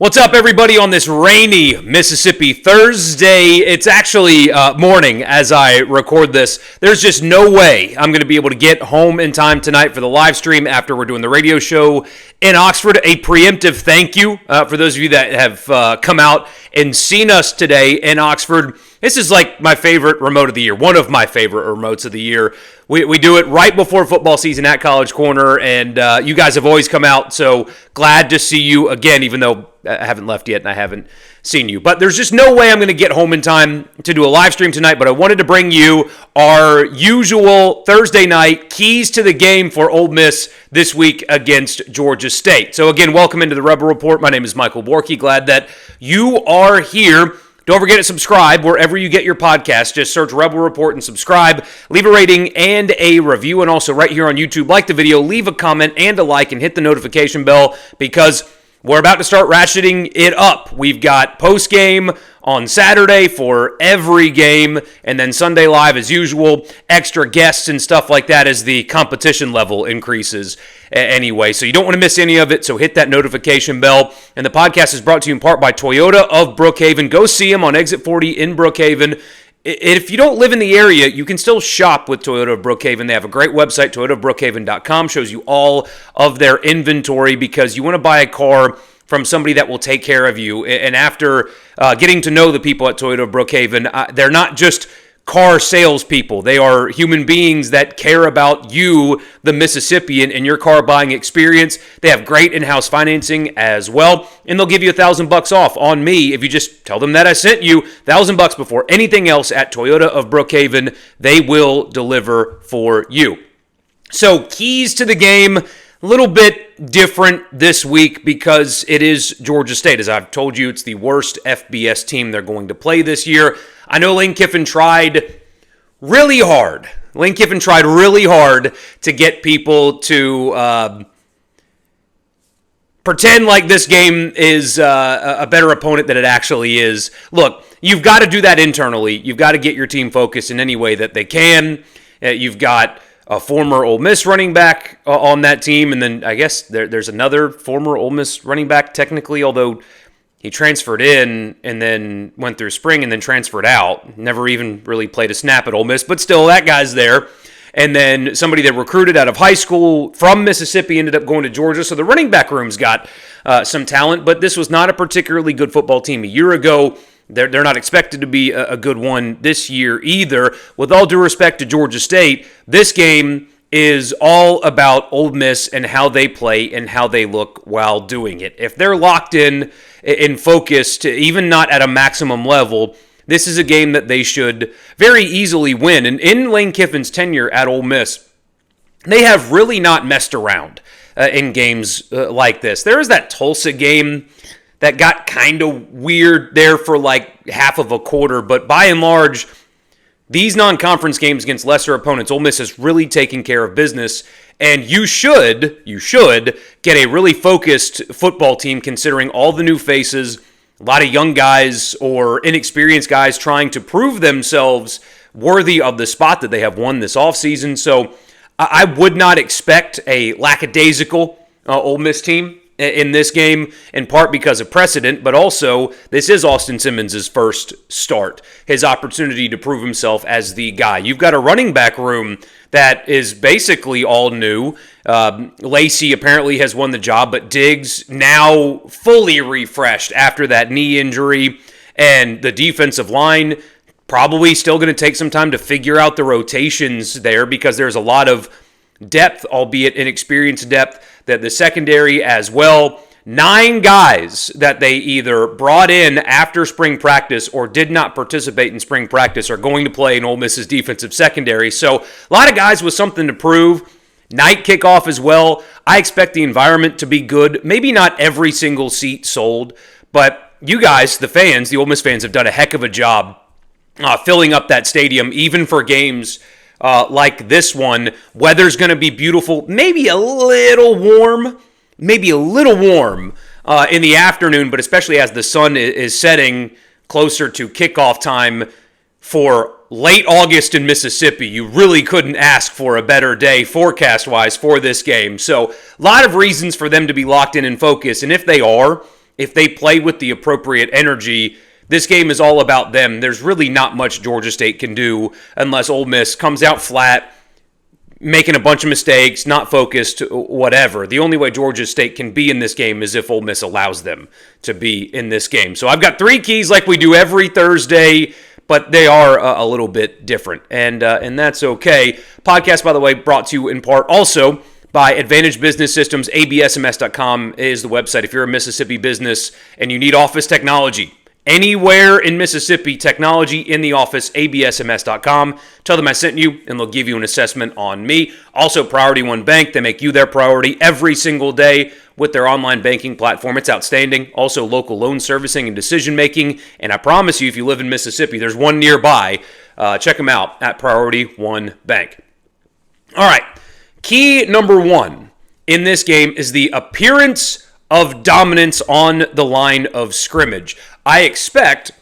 What's up, everybody, on this rainy Mississippi Thursday? It's actually morning as I record this. There's just no way I'm going to be able to get home in time tonight for the live stream after we're doing the radio show in Oxford. A preemptive thank you for those of you that have come out and seen us today in Oxford. This is like my favorite remote of the year, one of my favorite remotes of the year. We do it right before football season at College Corner, and you guys have always come out, so glad to see you again, even though I haven't left yet and I haven't seen you. But there's just no way I'm going to get home in time to do a live stream tonight, but I wanted to bring you our usual Thursday night keys to the game for Ole Miss this week against Georgia State. So again, welcome into the Rebel Report. My name is Michael Borky. Glad that you are here. Don't forget to subscribe wherever you get your podcast. Just search Rebel Report and subscribe. Leave a rating and a review. And also right here on YouTube, like the video, leave a comment and a like, and hit the notification bell because we're about to start ratcheting it up. We've got post-game on Saturday for every game, and then Sunday live as usual, extra guests and stuff like that as the competition level increases anyway. So you don't want to miss any of it, so hit that notification bell. And the podcast is brought to you in part by Toyota of Brookhaven. Go see them on Exit 40 in Brookhaven. If you don't live in the area, you can still shop with Toyota of Brookhaven. They have a great website, toyotaofbrookhaven.com, shows you all of their inventory because you want to buy a car from somebody that will take care of you. And after getting to know the people at Toyota of Brookhaven, they're not just car salespeople. They are human beings that care about you, the Mississippian, and your car buying experience. They have great in-house financing as well, and they'll give you $1,000 off on me if you just tell them that I sent you. $1,000 before anything else at Toyota of Brookhaven. They will deliver for you. So keys to the game, a little bit different this week because it is Georgia State. As I've told you, it's the worst FBS team they're going to play this year. I know Lane Kiffin tried really hard. Lane Kiffin tried really hard to get people to pretend like this game is a better opponent than it actually is. Look, you've got to do that internally. You've got to get your team focused in any way that they can. You've got a former Ole Miss running back on that team, and then I guess there's another former Ole Miss running back technically, although he transferred in and then went through spring and then transferred out. Never even really played a snap at Ole Miss, but still, that guy's there. And then somebody that recruited out of high school from Mississippi ended up going to Georgia. So the running back room's got some talent, but this was not a particularly good football team a year ago. They're not expected to be a good one this year either. With all due respect to Georgia State, this game is all about Ole Miss and how they play and how they look while doing it. If they're locked in and focused, even not at a maximum level, this is a game that they should very easily win. And in Lane Kiffin's tenure at Ole Miss, they have really not messed around in games like this. There was that Tulsa game that got kind of weird there for like half of a quarter, but by and large, these non-conference games against lesser opponents, Ole Miss is really taking care of business, and you should get a really focused football team considering all the new faces, a lot of young guys or inexperienced guys trying to prove themselves worthy of the spot that they have won this offseason. So I would not expect a lackadaisical Ole Miss team in this game, in part because of precedent, but also this is Austin Simmons' first start, his opportunity to prove himself as the guy. You've got a running back room that is basically all new. Lacey apparently has won the job, but Diggs now fully refreshed after that knee injury, and the defensive line probably still going to take some time to figure out the rotations there because there's a lot of depth, albeit inexperienced depth, that the secondary as well. 9 guys that they either brought in after spring practice or did not participate in spring practice are going to play in Ole Miss's defensive secondary. So a lot of guys with something to prove. Night kickoff as well. I expect the environment to be good. Maybe not every single seat sold, but you guys, the fans, the Ole Miss fans, have done a heck of a job filling up that stadium, even for games like this one. Weather's going to be beautiful, maybe a little warm in the afternoon, but especially as the sun is setting closer to kickoff time for late August in Mississippi. You really couldn't ask for a better day forecast-wise for this game. So a lot of reasons for them to be locked in and focused, and if they are, if they play with the appropriate energy, this game is all about them. There's really not much Georgia State can do unless Ole Miss comes out flat, making a bunch of mistakes, not focused, whatever. The only way Georgia State can be in this game is if Ole Miss allows them to be in this game. So I've got 3 keys like we do every Thursday, but they are a little bit different, and that's okay. Podcast, by the way, brought to you in part also by Advantage Business Systems. absms.com is the website. If you're a Mississippi business and you need office technology, anywhere in Mississippi, technology in the office, absms.com. Tell them I sent you, and they'll give you an assessment on me. Also, Priority One Bank. They make you their priority every single day with their online banking platform. It's outstanding. Also, local loan servicing and decision-making. And I promise you, if you live in Mississippi, there's one nearby. Check them out at Priority One Bank. All right. Key number 1 in this game is the appearance of dominance on the line of scrimmage. I expect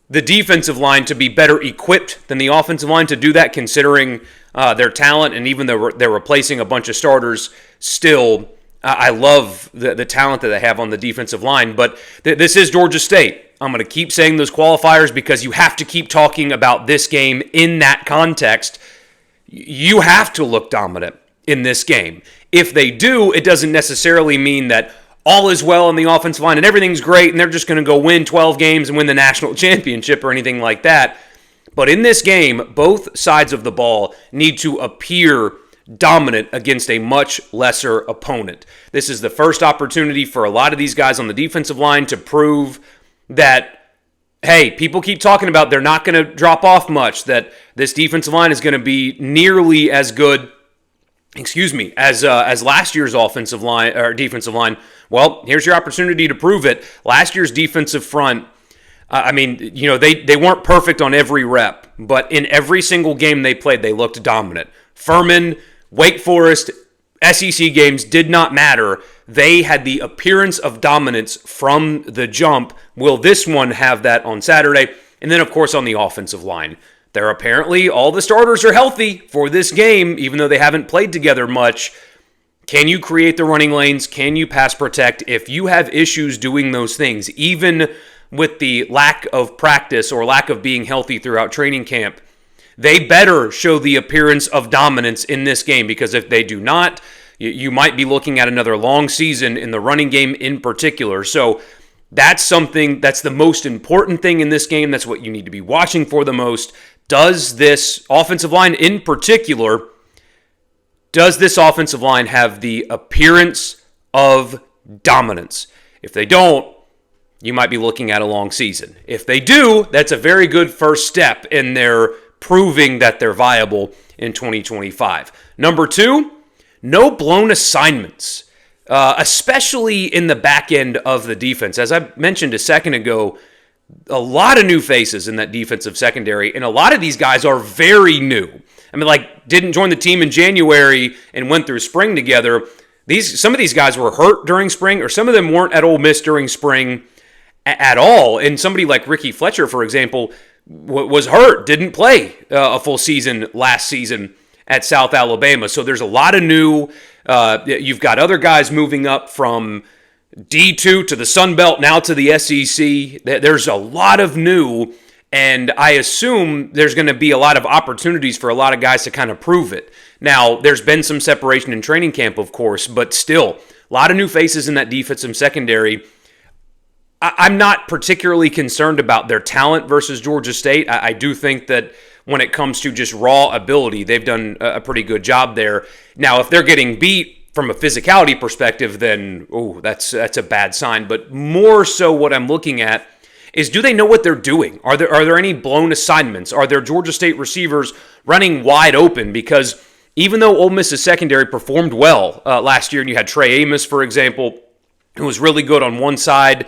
the defensive line to be better equipped than the offensive line to do that, considering their talent, and even though they're replacing a bunch of starters, still, I love the talent that they have on the defensive line. But this is Georgia State. I'm going to keep saying those qualifiers because you have to keep talking about this game in that context. You have to look dominant in this game. If they do, it doesn't necessarily mean that all is well in the offensive line and everything's great and they're just going to go win 12 games and win the national championship or anything like that. But in this game, both sides of the ball need to appear dominant against a much lesser opponent. This is the first opportunity for a lot of these guys on the defensive line to prove that, hey, people keep talking about they're not going to drop off much, that this defensive line is going to be nearly as good, as last year's offensive line or defensive line. Well, here's your opportunity to prove it. Last year's defensive front, they weren't perfect on every rep, but in every single game they played, they looked dominant. Furman, Wake Forest, SEC games did not matter. They had the appearance of dominance from the jump. Will this one have that on Saturday? And then, of course, on the offensive line, they're apparently all the starters are healthy for this game, even though they haven't played together much. Can you create the running lanes? Can you pass protect? If you have issues doing those things, even with the lack of practice or lack of being healthy throughout training camp, they better show the appearance of dominance in this game, because if they do not, you might be looking at another long season in the running game in particular. So that's the most important thing in this game. That's what you need to be watching for the most. Does this offensive line in particular, does this offensive line have the appearance of dominance? If they don't, you might be looking at a long season. If they do, that's a very good first step in their proving that they're viable in 2025. Number 2, no blown assignments, especially in the back end of the defense. As I mentioned a second ago, a lot of new faces in that defensive secondary, and a lot of these guys are very new. I mean, didn't join the team in January and went through spring together. Some of these guys were hurt during spring, or some of them weren't at Ole Miss during spring at all. And somebody like Ricky Fletcher, for example, was hurt, didn't play a full season last season at South Alabama. So there's a lot of new. You've got other guys moving up from D2 to the Sun Belt, now to the SEC. There's a lot of new, and I assume there's going to be a lot of opportunities for a lot of guys to kind of prove it. Now, there's been some separation in training camp, of course, but still, a lot of new faces in that defensive secondary. I'm not particularly concerned about their talent versus Georgia State. I do think that when it comes to just raw ability, they've done a pretty good job there. Now, if they're getting beat from a physicality perspective, then that's a bad sign. But more so, what I'm looking at is, do they know what they're doing? Are there any blown assignments? Are there Georgia State receivers running wide open? Because even though Ole Miss's secondary performed well last year, and you had Trey Amos, for example, who was really good on one side,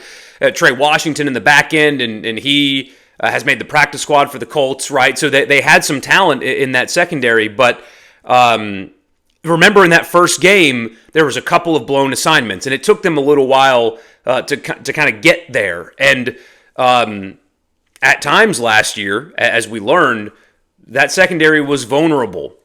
Trey Washington in the back end, and he has made the practice squad for the Colts, right? So they had some talent in that secondary, but remember in that first game, there was a couple of blown assignments, and it took them a little while to kind of get there. And at times last year, as we learned, that secondary was vulnerable,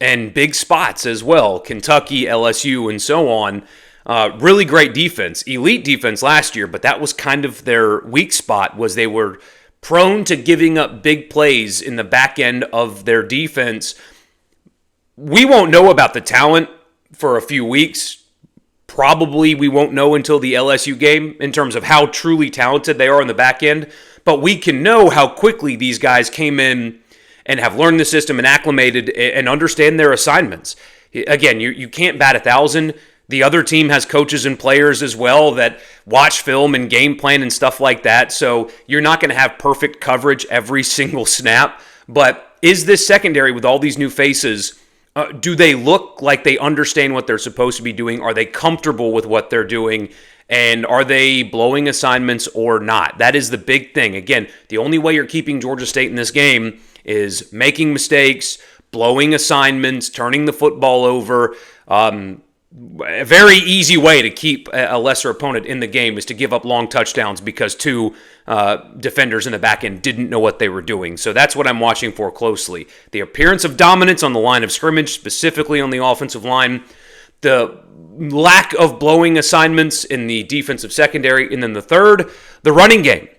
and big spots as well, Kentucky, LSU, and so on. Really great defense, elite defense last year, but that was kind of their weak spot, was they were prone to giving up big plays in the back end of their defense. We won't know about the talent for a few weeks. Probably we won't know until the LSU game in terms of how truly talented they are in the back end, but we can know how quickly these guys came in and have learned the system and acclimated and understand their assignments. Again, you can't bat 1,000. The other team has coaches and players as well that watch film and game plan and stuff like that, so you're not going to have perfect coverage every single snap. But is this secondary with all these new faces, do they look like they understand what they're supposed to be doing? Are they comfortable with what they're doing? And are they blowing assignments or not? That is the big thing. Again, the only way you're keeping Georgia State in this game is making mistakes, blowing assignments, turning the football over. A very easy way to keep a lesser opponent in the game is to give up long touchdowns because two defenders in the back end didn't know what they were doing. So that's what I'm watching for closely. The appearance of dominance on the line of scrimmage, specifically on the offensive line, the lack of blowing assignments in the defensive secondary, and then the third, the running game.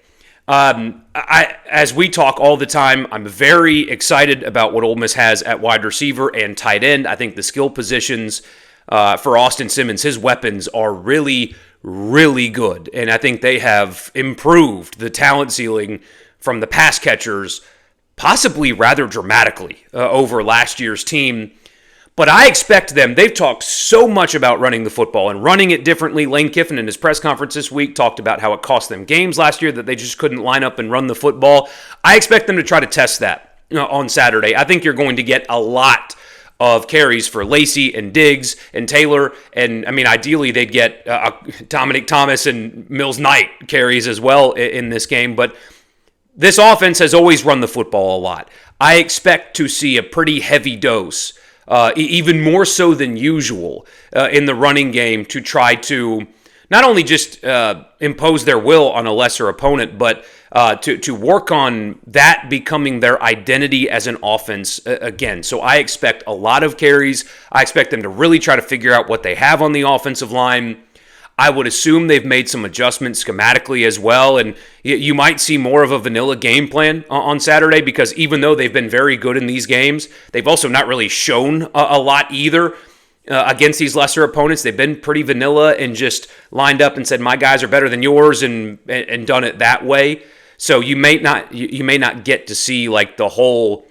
As we talk all the time, I'm very excited about what Ole Miss has at wide receiver and tight end. I think the skill positions for Austin Simmons, his weapons are really, really good. And I think they have improved the talent ceiling from the pass catchers possibly rather dramatically over last year's team. But I expect them, they've talked so much about running the football and running it differently. Lane Kiffin in his press conference this week talked about how it cost them games last year, that they just couldn't line up and run the football. I expect them to try to test that on Saturday. I think you're going to get a lot of carries for Lacey and Diggs and Taylor. And, I mean, ideally they'd get Dominic Thomas and Mills Knight carries as well in this game. But this offense has always run the football a lot. I expect to see a pretty heavy dose, even more so than usual, in the running game to try to not only just impose their will on a lesser opponent, but to work on that becoming their identity as an offense again. So I expect a lot of carries. I expect them to really try to figure out what they have on the offensive line. I would assume they've made some adjustments schematically as well, and you might see more of a vanilla game plan on Saturday, because even though they've been very good in these games, they've also not really shown a lot either. Against these lesser opponents, they've been pretty vanilla and just lined up and said, my guys are better than yours, and done it that way. So you may not get to see like the whole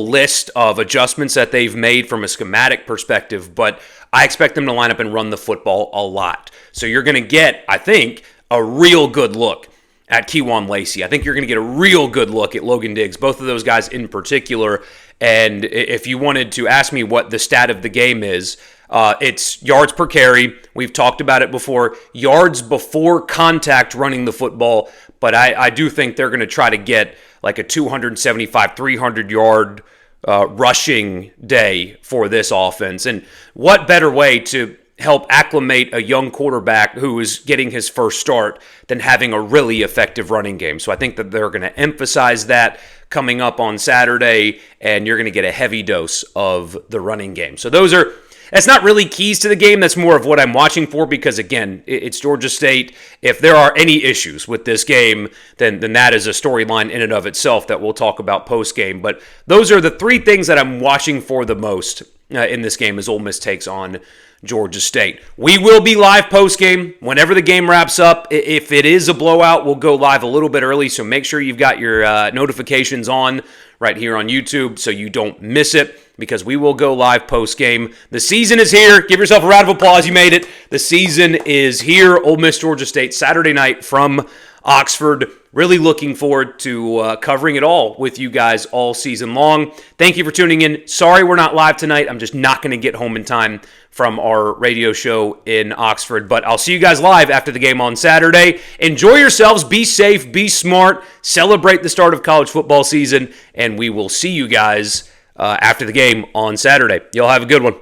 list of adjustments that they've made from a schematic perspective, but I expect them to line up and run the football a lot. So you're going to get, I think, a real good look at Kewan Lacey. I think you're going to get a real good look at Logan Diggs, both of those guys in particular. And if you wanted to ask me what the stat of the game is, it's yards per carry. We've talked about it before. Yards before contact running the football. But I do think they're going to try to get like a 275, 300-yard rushing day for this offense. And what better way to help acclimate a young quarterback who is getting his first start than having a really effective running game. So I think that they're going to emphasize that coming up on Saturday, and you're going to get a heavy dose of the running game. So that's not really keys to the game. That's more of what I'm watching for, because, again, it's Georgia State. If there are any issues with this game, then that is a storyline in and of itself that we'll talk about post-game. But those are the three things that I'm watching for the most in this game as Ole Miss takes on Georgia State. We will be live post-game whenever the game wraps up. If it is a blowout, we'll go live a little bit early, so make sure you've got your notifications on right here on YouTube so you don't miss it, because we will go live post-game. The season is here. Give yourself a round of applause. You made it. The season is here. Ole Miss, Georgia State, Saturday night from Oxford. Really looking forward to covering it all with you guys all season long. Thank you for tuning in. Sorry we're not live tonight. I'm just not going to get home in time from our radio show in Oxford. But I'll see you guys live after the game on Saturday. Enjoy yourselves. Be safe. Be smart. Celebrate the start of college football season. And we will see you guys after the game on Saturday. Y'all have a good one.